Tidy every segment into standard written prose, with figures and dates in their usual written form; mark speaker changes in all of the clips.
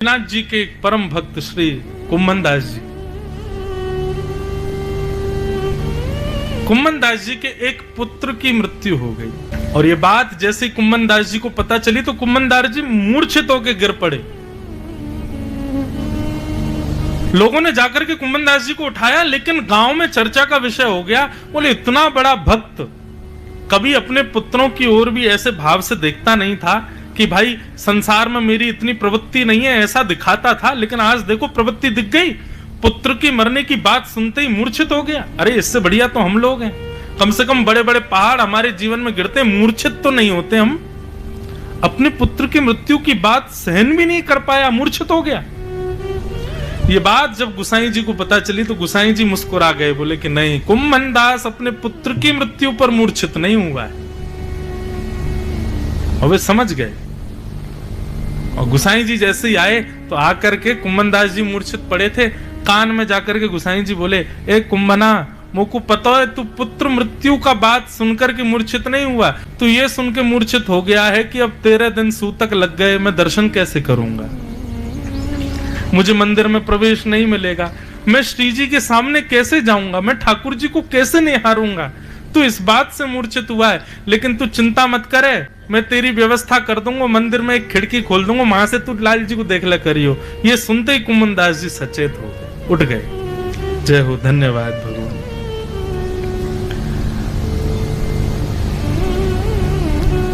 Speaker 1: नाथ जी के एक परम भक्त श्री कुम्मन दास जी, कुम्मन दास जी के एक पुत्र की मृत्यु हो गई और ये बात जैसे कुम्मन दास जी को पता चली तो कुम्मन दास जी मूर्छित होकर गिर पड़े। लोगों ने जाकर के कुम्मन दास जी को उठाया, लेकिन गांव में चर्चा का विषय हो गया। बोले इतना बड़ा भक्त कभी अपने पुत्रों की ओर भी ऐसे भाव से देखता नहीं था कि भाई संसार में मेरी इतनी प्रवृत्ति नहीं है, ऐसा दिखाता था। लेकिन आज देखो प्रवृत्ति दिख गई, पुत्र की मरने की बात सुनते ही मूर्छित हो गया। अरे इससे बढ़िया तो हम लोग हैं, कम से कम बड़े बड़े पहाड़ हमारे जीवन में गिरते मूर्छित तो नहीं होते। हम अपने पुत्र की मृत्यु की बात सहन भी नहीं कर पाया, मूर्छित हो गया। ये बात जब गुसाई जी को पता चली तो गुसाई जी मुस्कुरा गए, बोले कि नहीं, कुम्मन दास अपने पुत्र की मृत्यु पर मूर्छित नहीं हुआ है। और वे समझ गए और गुसाई जी जैसे ही आए तो आकर के कुम्मन दास जी मूर्छित पड़े थे। कान में जाकर के गुसाई जी बोले, ए कुम्मना, मुझको पता है तू पुत्र मृत्यु का बात सुनकर के मूर्छित नहीं हुआ, तू ये सुन के मूर्छित हो गया है कि अब 13 दिन सूतक लग गए, मैं दर्शन कैसे करूंगा, मुझे मंदिर में प्रवेश नहीं मिलेगा, मैं श्री जी के सामने कैसे जाऊंगा, मैं ठाकुर जी को कैसे निहारूंगा। तू इस बात से मूर्छित हुआ है, लेकिन तू चिंता मत करे, मैं तेरी व्यवस्था कर दूंगा, मंदिर में एक खिड़की खोल दूंगा, वहां से तू लाल जी को देख ले करियो। ये सुनते ही कुम्मन दास जी सचेत हो गए, उठ गए। जय हो, धन्यवाद भगवान।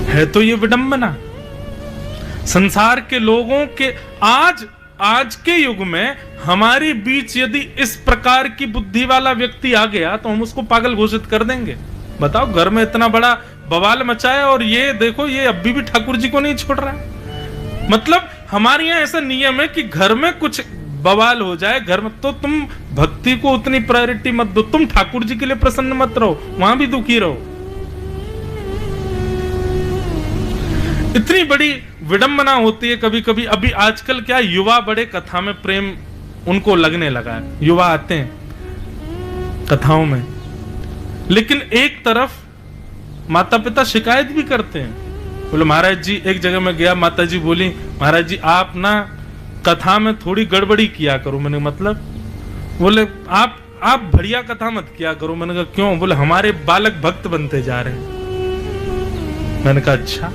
Speaker 1: है तो ये विडंबना संसार के लोगों के। आज के युग में हमारे बीच यदि इस प्रकार की बुद्धि वाला व्यक्ति आ गया तो हम उसको पागल घोषित कर देंगे। बताओ, घर में इतना बड़ा बवाल मचाया और ये देखो, ये अभी भी ठाकुर जी को नहीं छोड़ रहा है। मतलब हमारे यहाँ ऐसा नियम है कि घर में कुछ बवाल हो जाए, घर में, तो तुम भक्ति को उतनी प्रायोरिटी मत दो, तुम ठाकुर जी के लिए प्रसन्न मत रहो, वहां भी दुखी रहो। इतनी बड़ी विडंबना होती है कभी कभी। अभी आजकल क्या युवा बड़े कथा में प्रेम उनको लगने लगा है, युवा आते हैं कथाओं में, लेकिन एक तरफ माता पिता शिकायत भी करते हैं। बोले महाराज जी, एक जगह में गया, माता जी बोली, महाराज जी आप ना कथा में थोड़ी गड़बड़ी किया करो। मैंने मतलब, बोले आप बढ़िया कथा मत किया करो। मैंने कहा क्यों? बोले हमारे बालक भक्त बनते जा रहे हैं। मैंने कहा अच्छा,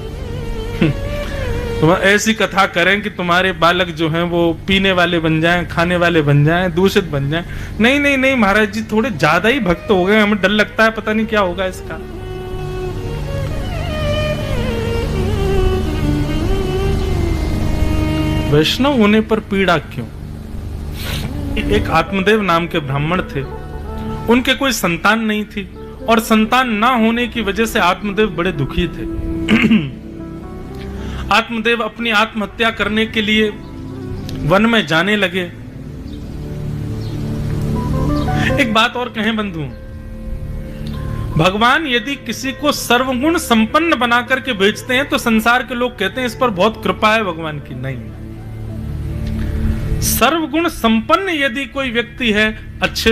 Speaker 1: तुम ऐसी कथा करें कि तुम्हारे बालक जो हैं वो पीने वाले बन जाएं, खाने वाले बन जाएं, दूषित बन जाएं। नहीं नहीं नहीं महाराज जी, थोड़े ज्यादा ही भक्त हो गए, हमें डर लगता है, पता नहीं क्या होगा इसका। वैष्णव होने पर पीड़ा क्यों? एक आत्मदेव नाम के ब्राह्मण थे, उनके कोई संतान नहीं थी और संतान ना होने की वजह से आत्मदेव बड़े दुखी थे। आत्मदेव अपनी आत्महत्या करने के लिए वन में जाने लगे। एक बात और कहें बंधु, भगवान यदि किसी को सर्वगुण संपन्न बना करके भेजते हैं तो संसार के लोग कहते हैं इस पर बहुत कृपा है भगवान की। नहीं, सर्वगुण संपन्न यदि कोई व्यक्ति है, अच्छे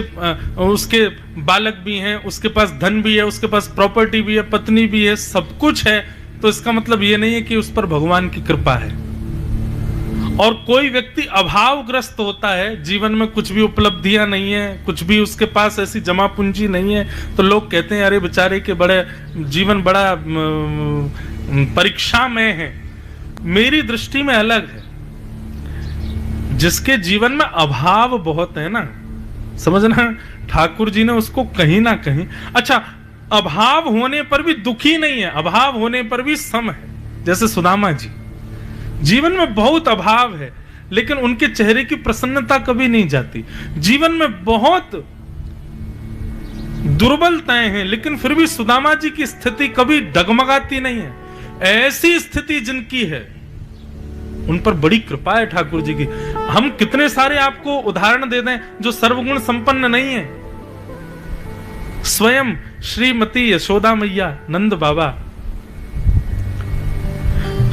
Speaker 1: उसके बालक भी हैं, उसके पास धन भी है, उसके पास प्रॉपर्टी भी है, पत्नी भी है, सब कुछ है, तो इसका मतलब ये नहीं है कि उस पर भगवान की कृपा है। और कोई व्यक्ति अभावग्रस्त होता है, जीवन में कुछ भी उपलब्धियां नहीं है, कुछ भी उसके पास ऐसी जमा पूंजी नहीं है, तो लोग कहते हैं अरे बेचारे के बड़े जीवन बड़ा परीक्षा में है। मेरी दृष्टि में अलग है। जिसके जीवन में अभाव बहुत है ना, समझना, ठाकुर जी ने उसको कहीं ना कहीं, अच्छा, अभाव होने पर भी दुखी नहीं है, अभाव होने पर भी सम है। जैसे सुदामा जी, जीवन में बहुत अभाव है लेकिन उनके चेहरे की प्रसन्नता कभी नहीं जाती। जीवन में बहुत दुर्बलताएं हैं लेकिन फिर भी सुदामा जी की स्थिति कभी डगमगाती नहीं है। ऐसी स्थिति जिनकी है उन पर बड़ी कृपा है ठाकुर जी की। हम कितने सारे आपको उदाहरण दे दें जो सर्वगुण संपन्न नहीं है। स्वयं श्रीमती यशोदा मैया, नंद बाबा,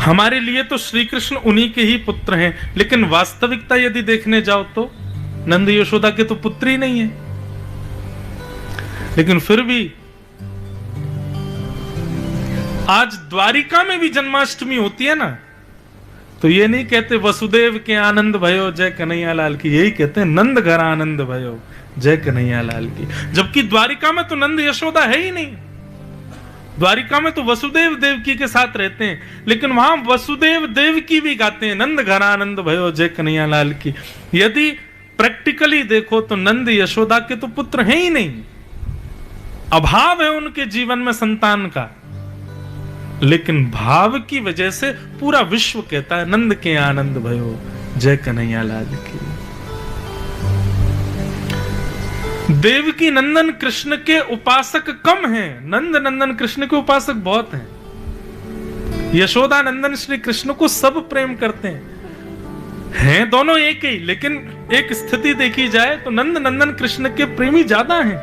Speaker 1: हमारे लिए तो श्री कृष्ण उन्हीं के ही पुत्र हैं, लेकिन वास्तविकता यदि देखने जाओ तो नंद यशोदा के तो पुत्र ही नहीं है। लेकिन फिर भी आज द्वारिका में भी जन्माष्टमी होती है ना, तो तो ये नहीं कहते वसुदेव के आनंद भयो जय कन्हैया लाल की, यही कहते हैं नंद घर आनंद भयो जय कन्हैया लाल की। जबकि द्वारिका में तो नंद यशोदा है ही नहीं, द्वारिका में तो वसुदेव देवकी के साथ रहते हैं, लेकिन वहां वसुदेव देवकी भी गाते हैं नंद घर आनंद भयो जय कन्हैया लाल की। यदि प्रैक्टिकली देखो तो नंद यशोदा के तो पुत्र हैं ही नहीं, अभाव है उनके जीवन में संतान का, लेकिन भाव की वजह से पूरा विश्व कहता है नंद के आनंद भयो जय कन्हैया लाल की। देवकी नंदन कृष्ण के उपासक कम हैं, नंद नंदन कृष्ण के उपासक बहुत हैं। यशोदा नंदन श्री कृष्ण को सब प्रेम करते हैं दोनों एक ही, लेकिन एक स्थिति देखी जाए तो नंद नंदन कृष्ण के प्रेमी ज्यादा हैं।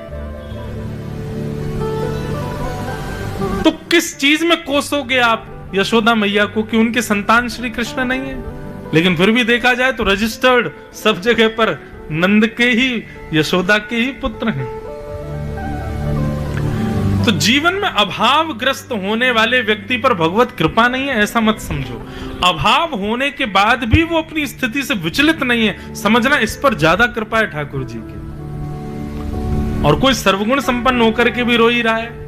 Speaker 1: तो किस चीज में कोसोगे आप यशोदा मैया को कि उनके संतान श्री कृष्ण नहीं है? लेकिन फिर भी देखा जाए तो रजिस्टर्ड सब जगह पर नंद के ही, यशोदा के ही पुत्र हैं। तो जीवन में अभावग्रस्त होने वाले व्यक्ति पर भगवत कृपा नहीं है ऐसा मत समझो। अभाव होने के बाद भी वो अपनी स्थिति से विचलित नहीं है, समझना इस पर ज्यादा कृपा है ठाकुर जी की। और कोई सर्वगुण संपन्न होकर के भी रो ही रहा है,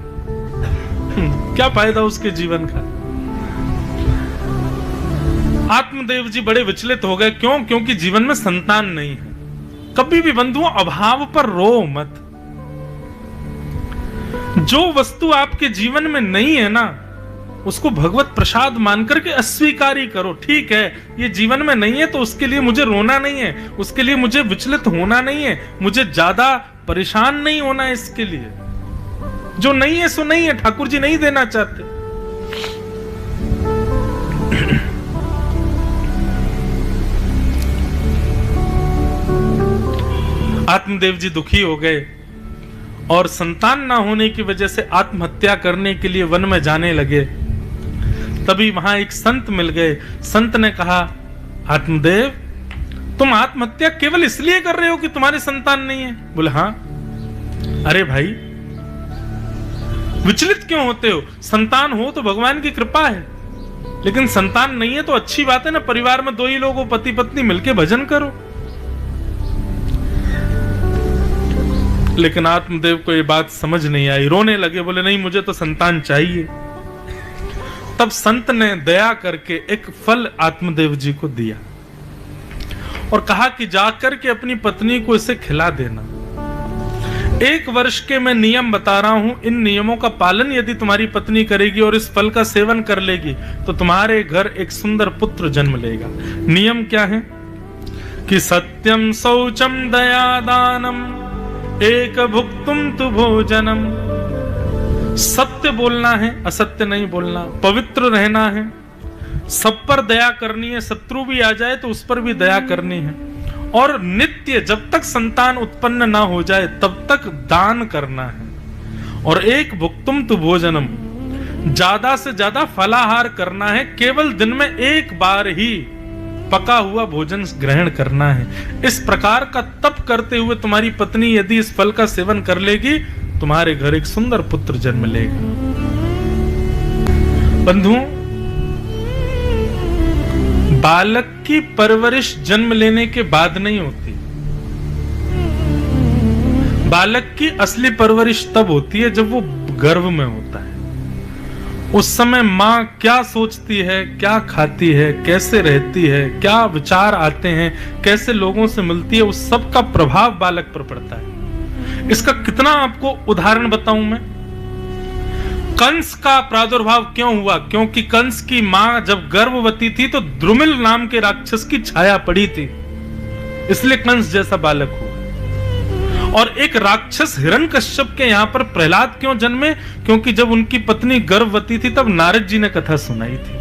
Speaker 1: क्या फायदा उसके जीवन का। आत्मदेव जी बड़े विचलित हो गए, क्यों? क्योंकि जीवन में संतान नहीं है। कभी भी बंधुओं अभाव पर रो मत। जो वस्तु आपके जीवन में नहीं है ना, उसको भगवत प्रसाद मानकर के अस्वीकार ही करो। ठीक है, ये जीवन में नहीं है तो उसके लिए मुझे रोना नहीं है, उसके लिए मुझे विचलित होना नहीं है, मुझे ज्यादा परेशान नहीं होना है इसके लिए। जो नहीं है सो नहीं है, ठाकुर जी नहीं देना चाहते। आत्मदेव जी दुखी हो गए और संतान ना होने की वजह से आत्महत्या करने के लिए वन में जाने लगे। तभी वहां एक संत मिल गए। संत ने कहा, आत्मदेव तुम आत्महत्या केवल इसलिए कर रहे हो कि तुम्हारे संतान नहीं है? बोले हाँ। अरे भाई विचलित क्यों होते हो? संतान हो तो भगवान की कृपा है, लेकिन संतान नहीं है तो अच्छी बात है ना, परिवार में दो ही लोग हो, पति पत्नी मिलके भजन करो। लेकिन आत्मदेव को ये बात समझ नहीं आई, रोने लगे, बोले नहीं मुझे तो संतान चाहिए। तब संत ने दया करके एक फल आत्मदेव जी को दिया और कहा कि जाकर के अपनी पत्नी को इसे खिला देना। 1 वर्ष के मैं नियम बता रहा हूं, इन नियमों का पालन यदि तुम्हारी पत्नी करेगी और इस फल का सेवन कर लेगी तो तुम्हारे घर एक सुंदर पुत्र जन्म लेगा। नियम क्या है कि सत्यम शौचम दया दानम एक भुक्तुम तु भोजनम। सत्य बोलना है, असत्य नहीं बोलना, पवित्र रहना है, सब पर दया करनी है, शत्रु भी आ जाए तो उस पर भी दया करनी है, और नित्य जब तक संतान उत्पन्न ना हो जाए तब तक दान करना है। और एक भुक्तुम तु भोजनम, ज्यादा से ज्यादा फलाहार करना है, केवल दिन में 1 बार ही पका हुआ भोजन ग्रहण करना है। इस प्रकार का तप करते हुए तुम्हारी पत्नी यदि इस फल का सेवन कर लेगी, तुम्हारे घर एक सुंदर पुत्र जन्म लेगा। बंधुओं, बालक की परवरिश जन्म लेने के बाद नहीं होती, बालक की असली परवरिश तब होती है जब वो गर्भ में होता है। उस समय माँ क्या सोचती है, क्या खाती है, कैसे रहती है, क्या विचार आते हैं, कैसे लोगों से मिलती है, उस सब का प्रभाव बालक पर पड़ता है। इसका कितना आपको उदाहरण बताऊं मैं। कंस का प्रादुर्भाव क्यों हुआ? क्योंकि कंस की माँ जब गर्भवती थी तो द्रुमिल नाम के राक्षस की छाया पड़ी थी, इसलिए कंस जैसा बालक हुआ। और एक राक्षस हिरण्यकश्यप के यहां पर प्रहलाद क्यों जन्मे? क्योंकि जब उनकी पत्नी गर्भवती थी तब नारद जी ने कथा सुनाई थी।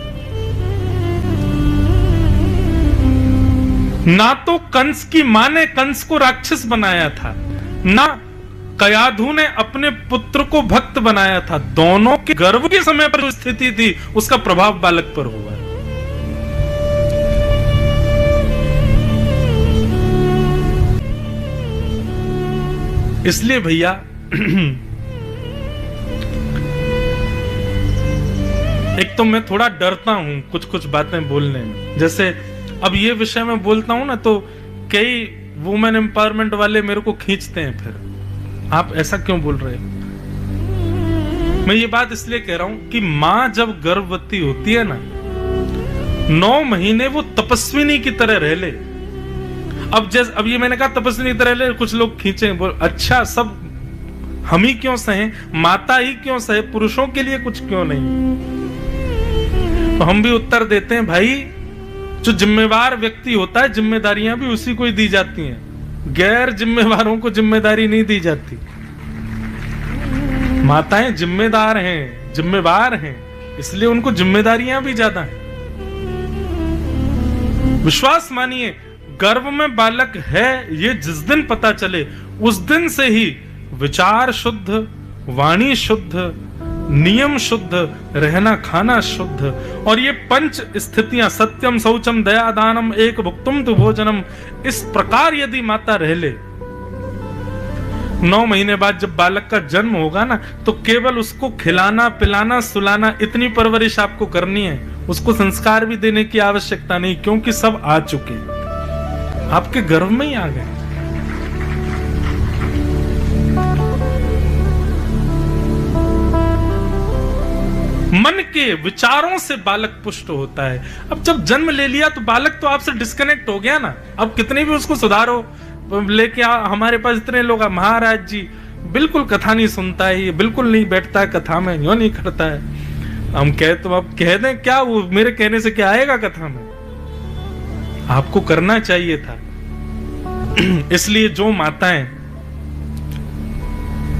Speaker 1: ना तो कंस की मां ने कंस को राक्षस बनाया था, ना कयाधु ने अपने पुत्र को भक्त बनाया था। दोनों के गर्भ के समय पर जो स्थिति थी उसका प्रभाव बालक पर हुआ। इसलिए भैया एक एक तो मैं थोड़ा डरता हूं कुछ कुछ बातें बोलने में, जैसे अब ये विषय में बोलता हूं ना तो कई वुमेन एम्पावरमेंट वाले मेरे को खींचते हैं, फिर आप ऐसा क्यों बोल रहे हो। मैं ये बात इसलिए कह रहा हूं कि मां जब गर्भवती होती है ना, 9 महीने वो तपस्विनी की तरह रह ले। अब ये मैंने कहा तपस्विनी की तरह रह ले, कुछ लोग खींचे बोल अच्छा सब हम ही क्यों सहे, माता ही क्यों सहे, पुरुषों के लिए कुछ क्यों नहीं। तो हम भी उत्तर देते हैं भाई, जो जिम्मेवार व्यक्ति होता है जिम्मेदारियां भी उसी को ही दी जाती हैं, गैर जिम्मेवारों को जिम्मेदारी नहीं दी जाती। माताएं जिम्मेदार हैं, जिम्मेवार हैं, इसलिए उनको जिम्मेदारियां भी ज्यादा हैं। विश्वास मानिए, गर्भ में बालक है ये जिस दिन पता चले उस दिन से ही विचार शुद्ध, वाणी शुद्ध, नियम शुद्ध, रहना खाना शुद्ध, और ये 5 स्थितियां सत्यम शौचम दया दानम एक भुक्तुम तु भोजनम, इस प्रकार यदि माता रह ले, 9 महीने बाद जब बालक का जन्म होगा ना, तो केवल उसको खिलाना पिलाना सुलाना इतनी परवरिश आपको करनी है, उसको संस्कार भी देने की आवश्यकता नहीं, क्योंकि सब आ चुके आपके गर्भ में ही आ गए। मन के विचारों से बालक पुष्ट होता है। अब जब जन्म ले लिया तो बालक तो आपसे डिस्कनेक्ट हो गया ना, अब कितने भी उसको सुधारो लेके हमारे पास इतने लोग, महाराज जी बिल्कुल कथा नहीं सुनता है, ये बिल्कुल नहीं बैठता है कथा में, यूं नहीं करता है। हम कहे तो अब कह दें क्या, वो मेरे कहने से क्या आएगा कथा में, आपको करना चाहिए था। इसलिए जो माताएं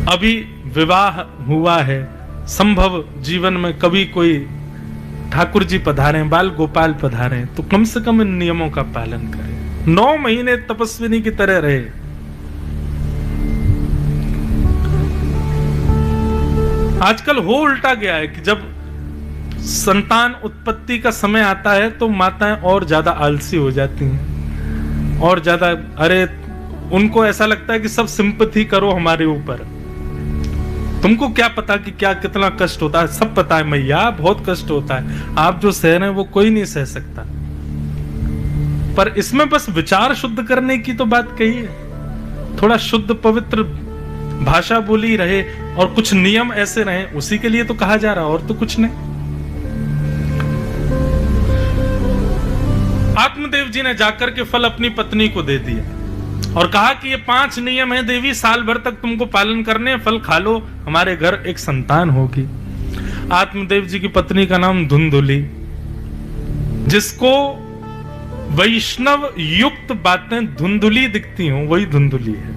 Speaker 1: अभी विवाह हुआ है, संभव जीवन में कभी कोई ठाकुर जी पधारे, बाल गोपाल पधारे, तो कम से कम इन नियमों का पालन करें। 9 महीने तपस्विनी की तरह रहे। आजकल हो उल्टा गया है कि जब संतान उत्पत्ति का समय आता है तो माताएं और ज्यादा आलसी हो जाती हैं, और ज्यादा, अरे उनको ऐसा लगता है कि सब सिंपैथी करो हमारे ऊपर, तुमको क्या पता कि क्या कितना कष्ट होता है। सब पता है मैया, बहुत कष्ट होता है, आप जो सह रहे हैं वो कोई नहीं सह सकता। पर इसमें बस विचार शुद्ध करने की तो बात कही है, थोड़ा शुद्ध पवित्र भाषा बोली रहे और कुछ नियम ऐसे रहे, उसी के लिए तो कहा जा रहा, और तो कुछ नहीं। आत्मदेव जी ने जाकर के फल अपनी पत्नी को दे दिया और कहा कि ये 5 नियम है देवी, साल भर तक तुमको पालन करने, फल खा लो, हमारे घर एक संतान होगी। आत्मदेव जी की पत्नी का नाम धुंधुली, जिसको वैष्णव युक्त बातें धुंधुली दिखती हूं, वही धुंधुली है।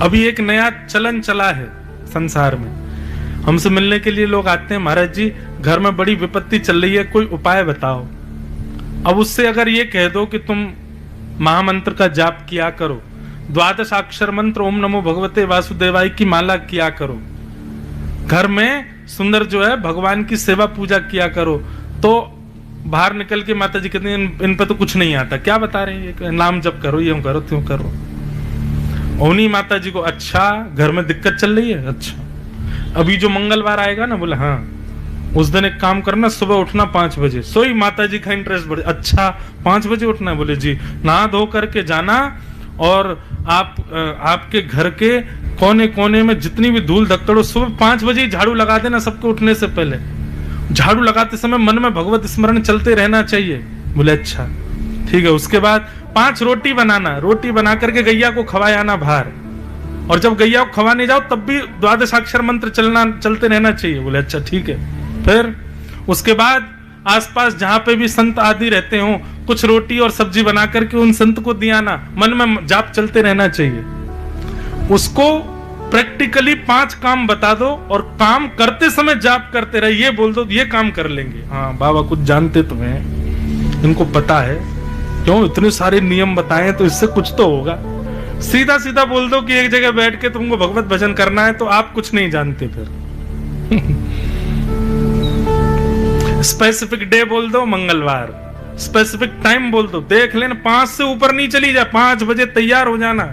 Speaker 1: अभी एक नया चलन चला है संसार में, हमसे मिलने के लिए लोग आते हैं, महाराज जी घर में बड़ी विपत्ति चल रही है, कोई उपाय बताओ। अब उससे अगर ये कह दो कि तुम महामंत्र का जाप किया करो, 12 अक्षर मंत्र ओम नमो भगवते वासुदेवाय की माला किया करो, घर में सुंदर जो है भगवान की सेवा पूजा किया करो, तो बाहर निकल के माता जी कहते हैं इन पे तो कुछ नहीं आता, क्या बता रहे हैं, नाम जप करो, यूं करो त्यों करो। उन्हीं माता जी को, अच्छा घर में दिक्कत चल रही है, अच्छा अभी जो मंगलवार आएगा ना, बोले हाँ उस दिन एक काम करना, सुबह उठना 5 बजे, सोई माता जी का इंटरेस्ट बढ़े, अच्छा 5 बजे उठना, बोले जी नहा धो करके जाना, और आपके घर के कोने कोने में जितनी भी धूल धक्कड़ हो, सुबह 5 बजे झाड़ू लगा देना सबके उठने से पहले, झाड़ू लगाते समय मन में भगवत स्मरण चलते रहना चाहिए। बोले अच्छा ठीक है। उसके बाद 5 रोटी बनाना, रोटी बना करके गैया को खवाया आना बाहर, और जब गैया को खवाने जाओ तब भी 12 अक्षर मंत्र चलते रहना चाहिए। बोले अच्छा ठीक है। फिर उसके बाद आसपास जहां पे भी संत आदि रहते हो, कुछ रोटी और सब्जी बना करके उन संत को दिया ना, मन में जाप चलते रहना चाहिए। उसको प्रैक्टिकली 5 काम बता दो और काम करते समय जाप करते रहे, ये बोल दो ये काम कर लेंगे। हाँ बाबा कुछ जानते तो हैं, इनको पता है, क्यों इतने सारे नियम बताए तो इससे कुछ तो होगा। सीधा सीधा बोल दो कि एक जगह बैठ के तुमको भगवत भजन करना है, तो आप कुछ नहीं जानते। फिर स्पेसिफिक डे बोल दो, मंगलवार, स्पेसिफिक टाइम बोल दो, देख लेना 5 से ऊपर नहीं चली जाए, 5 बजे तैयार हो जाना,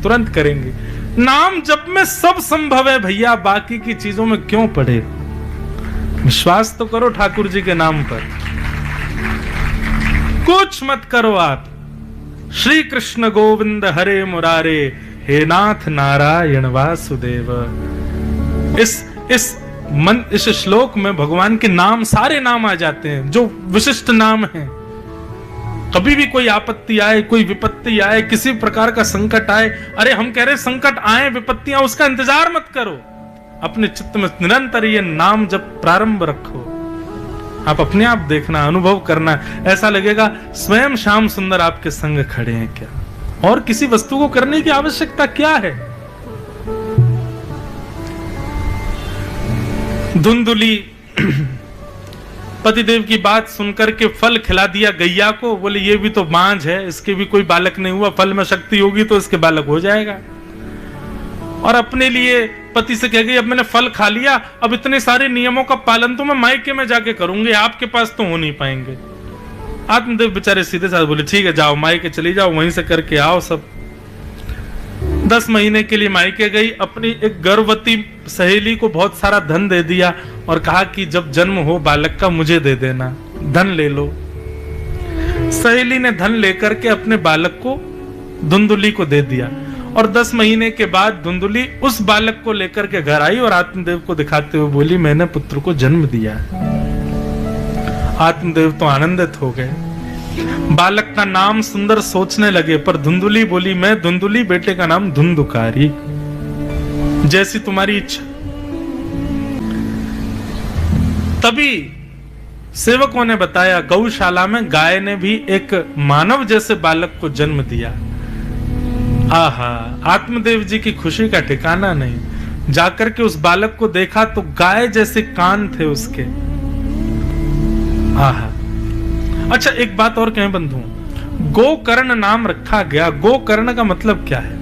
Speaker 1: तुरंत करेंगे। नाम जप में सब संभव है भैया, बाकी की चीजों में क्यों पड़े। विश्वास तो करो ठाकुर जी के नाम पर, कुछ मत करो आप। श्री कृष्ण गोविंद हरे मुरारे, हे नाथ नारायण वासुदेव। इस श्लोक में भगवान के नाम, सारे नाम आ जाते हैं जो विशिष्ट नाम हैं। कभी भी कोई आपत्ति आए, कोई विपत्ति आए, किसी प्रकार का संकट आए, अरे हम कह रहे संकट आए, विपत्तियां, उसका इंतजार मत करो, अपने चित्त में निरंतर ये नाम जब प्रारंभ रखो। आप अपने आप देखना, अनुभव करना, ऐसा लगेगा स्वयं श्याम सुंदर आपके संग खड़े हैं क्या। और किसी वस्तु को करने की आवश्यकता क्या है। धुंधुली पतिदेव की बात सुनकर के फल खिला दिया गैया को, बोले ये भी तो बांझ है, इसके भी कोई बालक नहीं हुआ, फल में शक्ति होगी तो इसके बालक हो जाएगा। और अपने लिए पति से कह गई, अब मैंने फल खा लिया, अब इतने सारे नियमों का पालन तो मैं मायके में जाके करूंगी, आपके पास तो हो नहीं पाएंगे। आत्मदेव बेचारे सीधे साथ बोले, ठीक है जाओ मायके चली जाओ, वहीं से करके आओ सब। 10 महीने के लिए मायके गई, अपनी एक गर्भवती सहेली को बहुत सारा धन दे दिया और कहा कि जब जन्म हो बालक का मुझे दे देना, धन ले लो। सहेली ने धन लेकर के अपने बालक को धुंधुली को दे दिया और 10 महीने के बाद धुंधुली उस बालक को लेकर के घर आई और आत्मदेव को दिखाते हुए बोली, मैंने पुत्र को जन्म दिया। आत्मदेव तो आनंदित हो गए, बालक का नाम सुंदर सोचने लगे, पर धुंधुली बोली, मैं धुंधुली, बेटे का नाम धुंधुकारी, जैसी तुम्हारी इच्छा। तभी सेवकों ने बताया, गौशाला में गाय ने भी एक मानव जैसे बालक को जन्म दिया। आहा, आत्मदेव जी की खुशी का ठिकाना नहीं। जाकर के उस बालक को देखा तो गाय जैसे कान थे उसके। आहा। अच्छा एक बात और कहें बंधु, गोकर्ण नाम रखा गया, गोकर्ण का मतलब क्या है।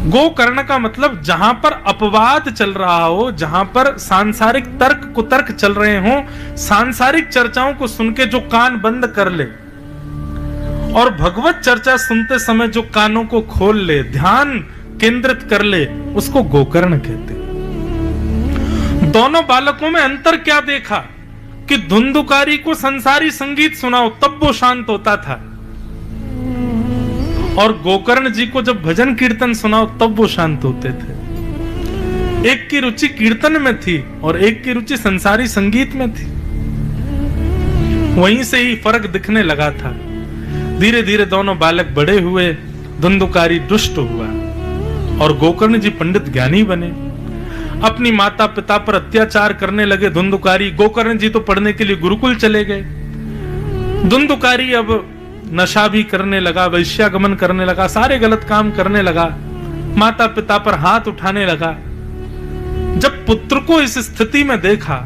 Speaker 1: गोकर्ण का मतलब जहां पर अपवाद चल रहा हो, जहां पर सांसारिक तर्क कुतर्क चल रहे हो, सांसारिक चर्चाओं को सुन के जो कान बंद कर ले और भगवत चर्चा सुनते समय जो कानों को खोल ले, ध्यान केंद्रित कर ले, उसको गोकर्ण कहते। दोनों बालकों में अंतर क्या देखा कि धुंधुकारी को संसारी संगीत सुनाओ तब वो शांत होता था, और गोकर्ण जी को जब भजन कीर्तन सुनाओ तब वो शांत होते थे। एक की रुचि कीर्तन में थी और एक की रुचि संसारी संगीत में थी। वहीं से ही फर्क दिखने लगा था। धीरे धीरे दोनों बालक बड़े हुए, धुंधुकारी दुष्ट हुआ और गोकर्ण जी पंडित ज्ञानी बने। अपनी माता पिता पर अत्याचार करने लगे धुंधुकारी, गोकर्ण जी तो पढ़ने के लिए गुरुकुल चले गए। धुंधुकारी अब नशा भी करने लगा, वैश्यागमन करने लगा, सारे गलत काम करने लगा, माता पिता पर हाथ उठाने लगा। जब पुत्र को इस स्थिति में देखा,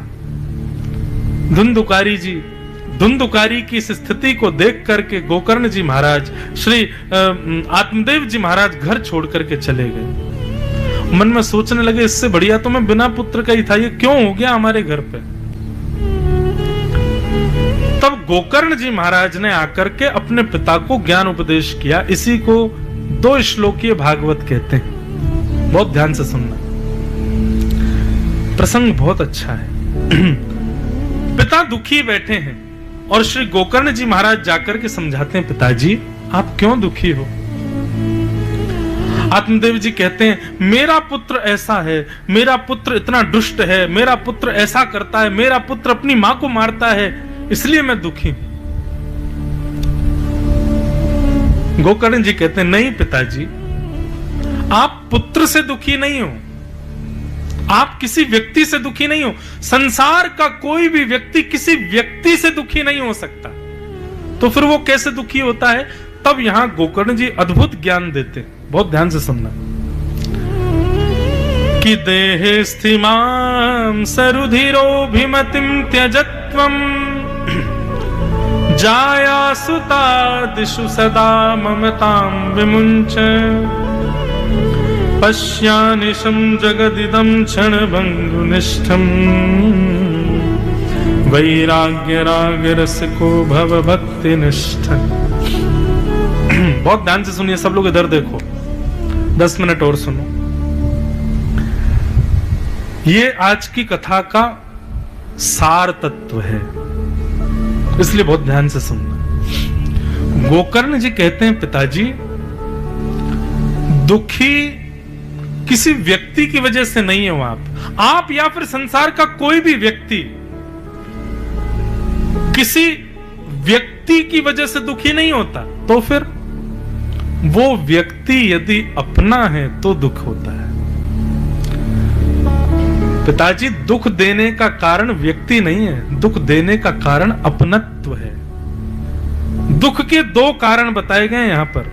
Speaker 1: धुंधुकारी की इस स्थिति को देख करके गोकर्ण जी महाराज, श्री आत्मदेव जी महाराज घर छोड़ करके चले गए। मन में सोचने लगे, इससे बढ़िया तो मैं बिना पुत्र का ही था, ये क्यों हो गया हमारे घर पे। तब गोकर्ण जी महाराज ने आकर के अपने पिता को ज्ञान उपदेश किया। इसी को 2 श्लोकीय भागवत कहते हैं। बहुत ध्यान से सुनना, प्रसंग बहुत अच्छा है। पिता दुखी बैठे हैं और श्री गोकर्ण जी महाराज जाकर के समझाते हैं, पिताजी आप क्यों दुखी हो। आत्मदेव जी कहते हैं, मेरा पुत्र ऐसा है, मेरा पुत्र इतना दुष्ट है, मेरा पुत्र ऐसा करता है, मेरा पुत्र अपनी मां को मारता है, इसलिए मैं दुखी हूं। गोकर्ण जी कहते हैं, नहीं पिताजी, आप पुत्र से दुखी नहीं हो, आप किसी व्यक्ति से दुखी नहीं हो। संसार का कोई भी व्यक्ति किसी व्यक्ति से दुखी नहीं हो सकता, तो फिर वो कैसे दुखी होता है। तब यहां गोकर्ण जी अद्भुत ज्ञान देते, बहुत ध्यान से सुनना। कि देहे स्थिमां सरुधिरोभिमतिं त्यजत्वम् जाया सुतादिषु सदा ममतां विमुञ्च पश्यानिशं जगदिदं क्षणभङ्गुनिष्ठम् वैराग्य राग रसिको भव भक्ति निष्ठ। बहुत ध्यान से सुनिए सब लोग, इधर देखो। 10 मिनट और सुनो। ये आज की कथा का सार तत्व है, इसलिए बहुत ध्यान से सुनना। गोकर्ण जी कहते हैं, पिताजी दुखी किसी व्यक्ति की वजह से नहीं हो आप या फिर संसार का कोई भी व्यक्ति किसी व्यक्ति की वजह से दुखी नहीं होता, तो फिर वो व्यक्ति यदि अपना है तो दुख होता है। पिताजी दुख देने का कारण व्यक्ति नहीं है, दुख देने का कारण अपनत्व है। दुख के 2 कारण बताए गए यहां पर,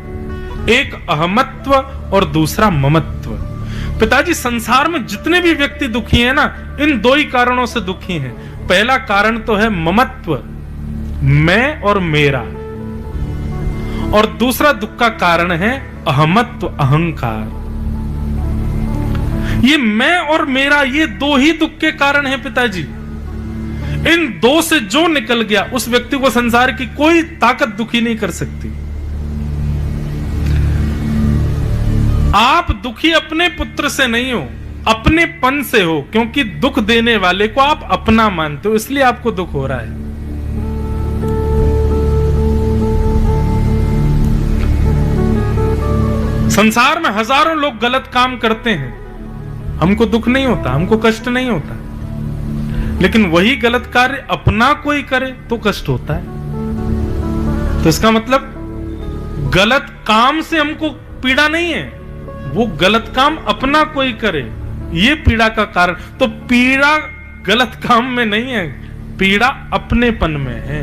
Speaker 1: एक अहमत्व और दूसरा ममत्व। पिताजी संसार में जितने भी व्यक्ति दुखी हैं ना, इन 2 ही कारणों से दुखी हैं। पहला कारण तो है ममत्व, मैं और मेरा, और दूसरा दुख का कारण है अहमत्व, अहंकार। ये मैं और मेरा, ये 2 ही दुख के कारण है पिताजी। इन 2 से जो निकल गया उस व्यक्ति को संसार की कोई ताकत दुखी नहीं कर सकती। आप दुखी अपने पुत्र से नहीं हो, अपनेपन से हो, क्योंकि दुख देने वाले को आप अपना मानते हो, इसलिए आपको दुख हो रहा है। संसार में हजारों लोग गलत काम करते हैं, हमको दुख नहीं होता, हमको कष्ट नहीं होता, लेकिन वही गलत कार्य अपना कोई करे तो कष्ट होता है। तो इसका मतलब गलत काम से हमको पीड़ा नहीं है, वो गलत काम अपना कोई करे ये पीड़ा का कारण। तो पीड़ा गलत काम में नहीं है, पीड़ा अपनेपन में है।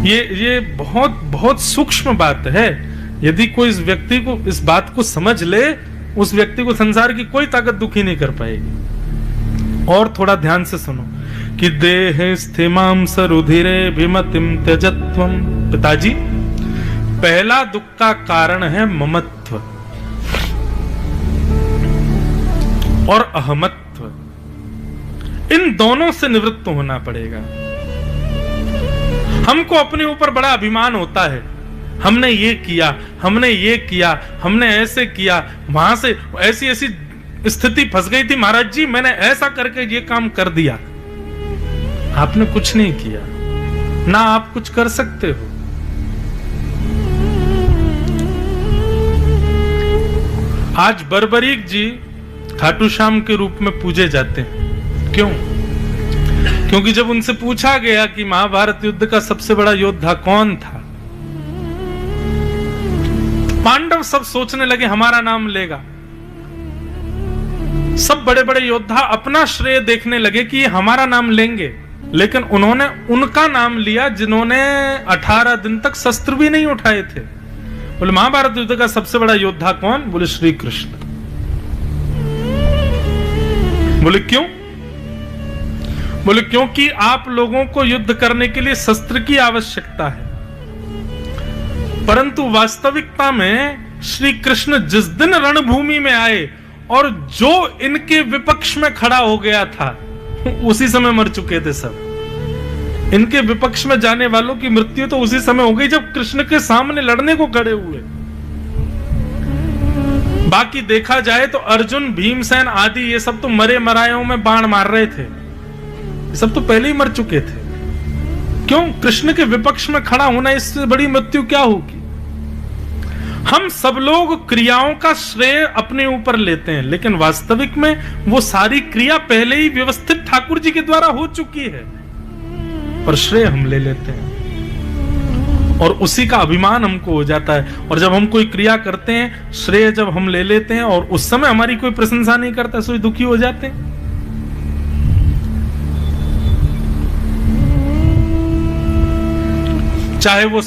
Speaker 1: ये बहुत बहुत सूक्ष्म बात है। यदि कोई इस व्यक्ति को, इस बात को समझ ले, उस व्यक्ति को संसार की कोई ताकत दुखी नहीं कर पाएगी। और थोड़ा ध्यान से सुनो कि देह स्थिमां सरुधिरे विमतिम त्यजत्वम। पिताजी पहला दुख का कारण है ममत्व और अहमत्व। इन दोनों से निवृत्त होना पड़ेगा। हमको अपने ऊपर बड़ा अभिमान होता है, हमने ये किया, हमने ये किया, हमने ऐसे किया, वहां से ऐसी ऐसी स्थिति फंस गई थी महाराज जी, मैंने ऐसा करके ये काम कर दिया। आपने कुछ नहीं किया, ना आप कुछ कर सकते हो। आज बर्बरीक जी खाटू श्याम के रूप में पूजे जाते हैं। क्यों? क्योंकि जब उनसे पूछा गया कि महाभारत युद्ध का सबसे बड़ा योद्धा कौन था, पांडव सब सोचने लगे हमारा नाम लेगा। सब बड़े बड़े योद्धा अपना श्रेय देखने लगे कि ये हमारा नाम लेंगे, लेकिन उन्होंने उनका नाम लिया जिन्होंने 18 दिन तक शस्त्र भी नहीं उठाए थे। बोले महाभारत युद्ध का सबसे बड़ा योद्धा कौन? बोले श्री कृष्ण। बोले क्यों? बोले क्योंकि आप लोगों को युद्ध करने के लिए शस्त्र की आवश्यकता है, परंतु वास्तविकता में श्री कृष्ण जिस दिन रणभूमि में आए और जो इनके विपक्ष में खड़ा हो गया था, उसी समय मर चुके थे सब। इनके विपक्ष में जाने वालों की मृत्यु तो उसी समय हो गई जब कृष्ण के सामने लड़ने को खड़े हुए। बाकी देखा जाए तो अर्जुन, भीमसेन आदि ये सब तो मरे मरायों में बाण मार रहे थे, ये सब तो पहले ही मर चुके थे। क्यों? कृष्ण के विपक्ष में खड़ा होना, इससे बड़ी मृत्यु क्या होगी? हम सब लोग क्रियाओं का श्रेय अपने ऊपर लेते हैं, लेकिन वास्तविक में वो सारी क्रिया पहले ही व्यवस्थित ठाकुर जी के द्वारा हो चुकी है, और श्रेय हम ले लेते हैं और उसी का अभिमान हमको हो जाता है। और जब हम कोई क्रिया करते हैं, श्रेय जब हम ले लेते हैं और उस समय हमारी कोई प्रशंसा नहीं करता, सो दुखी हो जाते हैं। चाहे वो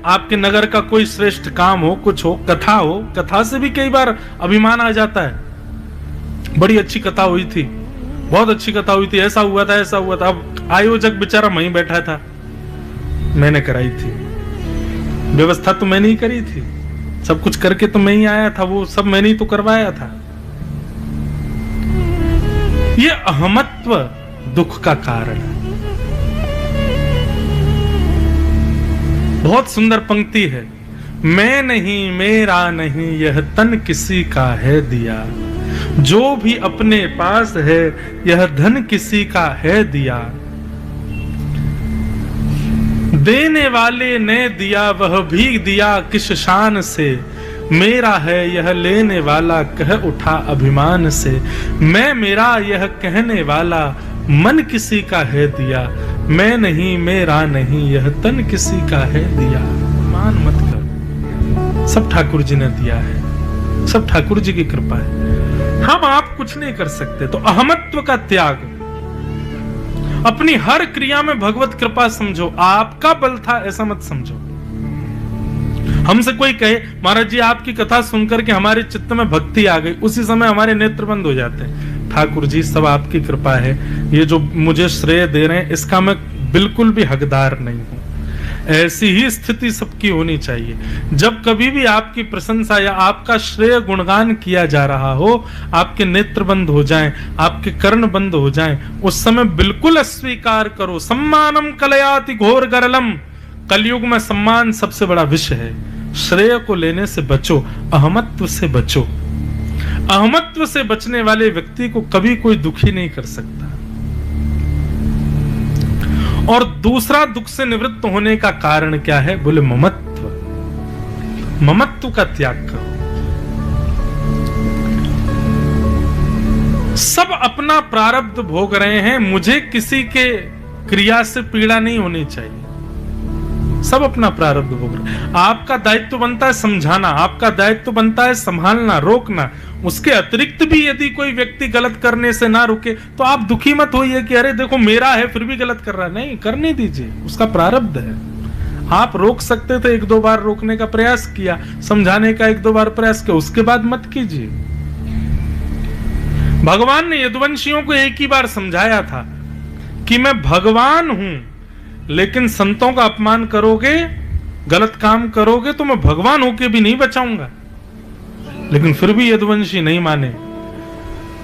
Speaker 1: आपके नगर का कोई श्रेष्ठ काम हो, कुछ हो, कथा हो, कथा से भी कई बार अभिमान आ जाता है। बड़ी अच्छी कथा हुई थी, बहुत अच्छी कथा हुई थी, ऐसा हुआ था, ऐसा हुआ था। अब आयोजक बेचारा वहीं बैठा था, मैंने कराई थी, व्यवस्था तो मैंने ही करी थी, सब कुछ करके तो मैं ही आया था, वो सब मैंने ही तो करवाया था। ये अहमत्व दुख का कारण है। बहुत सुंदर पंक्ति है, मैं नहीं मेरा नहीं यह तन किसी का है दिया, जो भी अपने पास है यह धन किसी का है दिया। देने वाले ने दिया वह भी दिया किस शान से, मेरा है यह लेने वाला कह उठा अभिमान से। मैं मेरा यह कहने वाला मन किसी का है दिया, मैं नहीं मेरा नहीं यह तन किसी का है दिया। मान मत कर, सब ठाकुर जी ने दिया है, सब ठाकुर जी की कृपा है, हम आप कुछ नहीं कर सकते। तो अहमत्व का त्याग, अपनी हर क्रिया में भगवत कृपा समझो, आपका बल था ऐसा मत समझो। हमसे कोई कहे महाराज जी आपकी कथा सुनकर के हमारे चित्त में भक्ति आ गई, उसी समय हमारे नेत्र बंद हो जाते हैं। ठाकुर जी सब आपकी कृपा है, ये जो मुझे श्रेय दे रहे हैं इसका मैं बिल्कुल भी हकदार नहीं हूं। ऐसी ही स्थिति सबकी होनी चाहिए। जब कभी भी आपकी प्रशंसा या आपका श्रेय गुणगान किया जा रहा हो, आपके नेत्र बंद हो जाएं, आपके कर्ण बंद हो जाएं, उस समय बिल्कुल अस्वीकार करो। सम्मानम कलयाति घोर गरलम, कलयुग में सम्मान सबसे बड़ा विष है। श्रेय को लेने से बचो, अहमत्व से बचो। अहमत्व से बचने वाले व्यक्ति को कभी कोई दुखी नहीं कर सकता। और दूसरा दुख से निवृत्त होने का कारण क्या है? बोले ममत्व। ममत्व का त्याग करो। सब अपना प्रारब्ध भोग रहे हैं, मुझे किसी के क्रिया से पीड़ा नहीं होनी चाहिए। सब अपना प्रारब्ध भोग रहे हैं। आपका दायित्व बनता है समझाना, आपका दायित्व बनता है संभालना, रोकना। उसके अतिरिक्त भी यदि कोई व्यक्ति गलत करने से ना रुके तो आप दुखी मत होइए कि अरे देखो मेरा है फिर भी गलत कर रहा है। नहीं, करने दीजिए, उसका प्रारब्ध है। आप रोक सकते थे, एक दो बार रोकने का प्रयास किया, समझाने का एक दो बार प्रयास किया, उसके बाद मत कीजिए। भगवान ने यदुवंशियों को एक ही बार समझाया था कि मैं भगवान हूं, लेकिन संतों का अपमान करोगे, गलत काम करोगे तो मैं भगवान होके भी नहीं बचाऊंगा। लेकिन फिर भी यदुवंशी नहीं माने।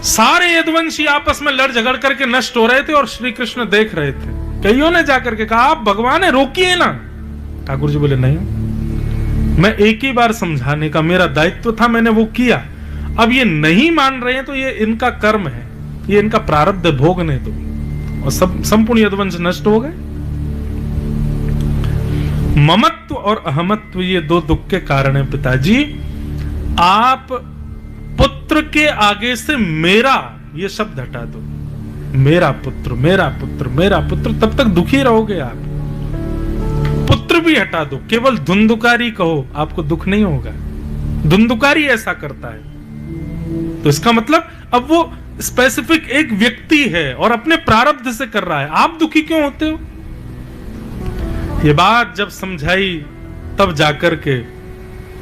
Speaker 1: सारे यदुवंशी आपस में लड़ झगड़ करके नष्ट हो रहे थे और श्री कृष्ण देख रहे थे। कईयों ने जाकर के कहा आप भगवान है, रोकिए ना। ठाकुर जी बोले नहीं, मैं एक ही बार समझाने का मेरा दायित्व था, मैंने वो किया। अब ये नहीं मान रहे हैं तो ये इनका कर्म है, ये इनका प्रारब्ध भोगने दो। और सब संपूर्ण यदुवंश नष्ट हो गए। ममत्व और अहमत्व ये दो दुख के कारण है। पिताजी आप पुत्र के आगे से मेरा ये शब्द हटा दो, मेरा पुत्र मेरा पुत्र मेरा पुत्र, तब तक दुखी रहोगे आप। पुत्र भी हटा दो, केवल धुंधुकारी कहो, आपको दुख नहीं होगा। धुंधुकारी ऐसा करता है तो इसका मतलब अब वो स्पेसिफिक एक व्यक्ति है और अपने प्रारब्ध से कर रहा है। आप दुखी क्यों होते हो? ये बात जब समझाई तब जाकर के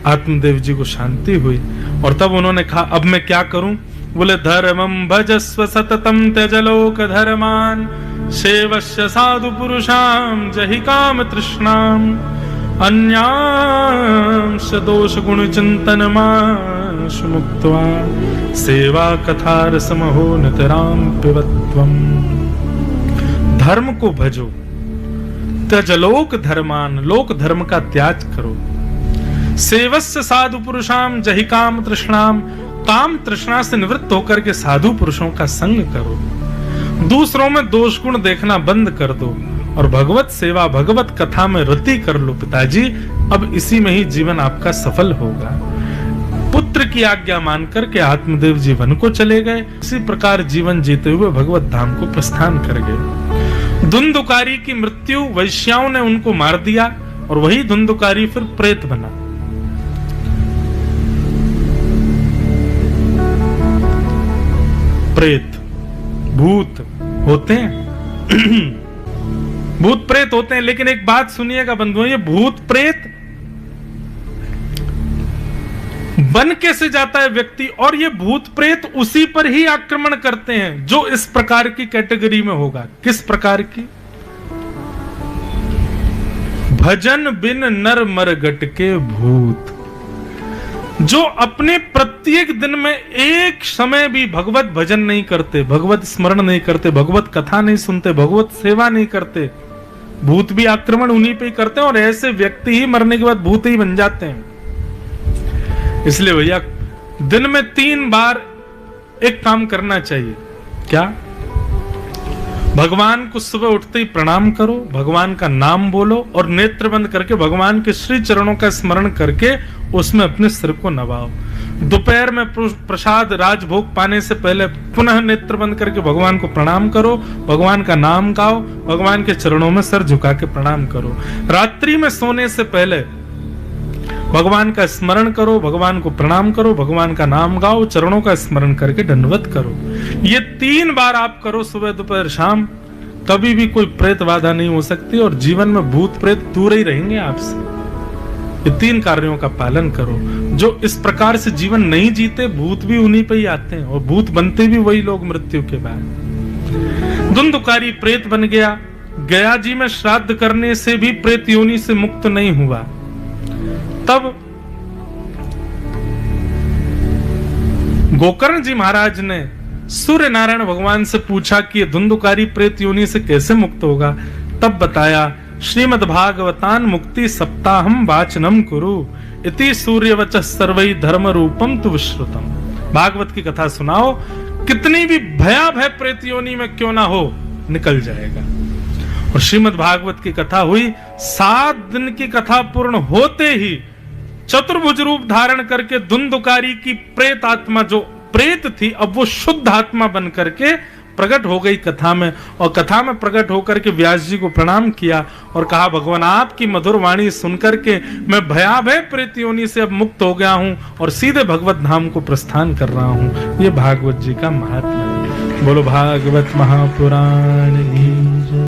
Speaker 1: आत्मदेव जी को शांति हुई और तब उन्होंने कहा अब मैं क्या करूं? बोले धर्मं भजस्व सततम त्यजलोक धर्मान, सेवस्य साधु पुरुषाम जहि काम तृष्णाम, अन्यांश दोष गुण चिंतन माश मुक्त्वा, सेवा कथा रसमहो नितराम पिबत्वम। धर्म को भजो, त्यजलोक धर्मान, लोक धर्म का त्याग करो। सेवस्य साधु पुरुषाम जहि काम तृष्णाम, काम तृष्णा से निवृत्त होकर के साधु पुरुषों का संग करो। दूसरों में दोष गुण देखना बंद कर दो और भगवत सेवा भगवत कथा में रति कर लो। पिताजी अब इसी में ही जीवन आपका सफल होगा। पुत्र की आज्ञा मानकर के आत्मदेव जी वन को चले गए। इसी प्रकार जीवन जीते हुए भगवत धाम को प्रस्थान कर गए। धुंधुकारी की मृत्यु वैश्याओं ने उनको मार दिया और वही धुंधुकारी फिर प्रेत बना। प्रेत भूत होते हैं भूत प्रेत होते हैं, लेकिन एक बात सुनिएगा बंधुओं, ये भूत प्रेत बन कैसे जाता है व्यक्ति? और ये भूत प्रेत उसी पर ही आक्रमण करते हैं जो इस प्रकार की कैटेगरी में होगा। किस प्रकार की? भजन बिन नर मर गट के भूत, जो अपने प्रत्येक दिन में एक समय भी भगवत भजन नहीं करते, भगवत स्मरण नहीं करते, भगवत कथा नहीं सुनते, भगवत सेवा नहीं करते, भूत भी आक्रमण उन्हीं पे ही करते हैं, और ऐसे व्यक्ति ही मरने के बाद भूत ही बन जाते हैं। इसलिए भैया दिन में 3 बार एक काम करना चाहिए। क्या? भगवान को सुबह उठते ही प्रणाम करो, भगवान का नाम बोलो, और नेत्र बंद करके भगवान के श्री चरणों का स्मरण करके उसमें अपने सिर को नवाओ। दोपहर में प्रसाद राजभोग पाने से पहले पुनः नेत्र बंद करके भगवान को प्रणाम करो, भगवान का नाम गाओ, भगवान के चरणों में सर झुका के प्रणाम करो। रात्रि में सोने से पहले भगवान का स्मरण करो, भगवान को प्रणाम करो, भगवान का नाम गाओ, चरणों का स्मरण करके दंडवत करो। ये 3 बार आप करो, सुबह दोपहर शाम, कभी भी कोई प्रेत बाधा नहीं हो सकती, और जीवन में भूत प्रेत दूर ही रहेंगे आपसे। ये 3 कार्यों का पालन करो। जो इस प्रकार से जीवन नहीं जीते, भूत भी उन्हीं पे ही आते हैं, और भूत बनते भी वही लोग मृत्यु के बाद। धुंधुकारी प्रेत बन गया, गया जी में श्राद्ध करने से भी प्रेत योनि से मुक्त नहीं हुआ। तब गोकर्ण जी महाराज ने सूर्य नारायण भगवान से पूछा कि धुंधुकारी प्रेत योनि से कैसे मुक्त होगा। तब बताया, श्रीमद् भागवतान मुक्ति सप्ताहम वाचनम कुरु इति सूर्यवचः सर्वै धर्म रूपम तु विश्रुतम। भागवत की कथा सुनाओ, कितनी भी भयाभय प्रेत योनि में क्यों ना हो, निकल जाएगा। और श्रीमद् भागवत की कथा हुई, 7 दिन की कथा पूर्ण होते ही चतुर्भुज रूप धारण करके धुंधुकारी की प्रेत आत्मा, जो प्रेत थी, अब वो शुद्ध आत्मा बन करके प्रकट हो गई कथा में। और कथा में प्रकट होकर के व्यास जी को प्रणाम किया और कहा, भगवान आपकी मधुर वाणी सुनकर के मैं भयाभय प्रेत योनि से अब मुक्त हो गया हूं और सीधे भगवत धाम को प्रस्थान कर रहा हूं। ये भागवत जी का महात्मा है। बोलो भागवत महापुराण की।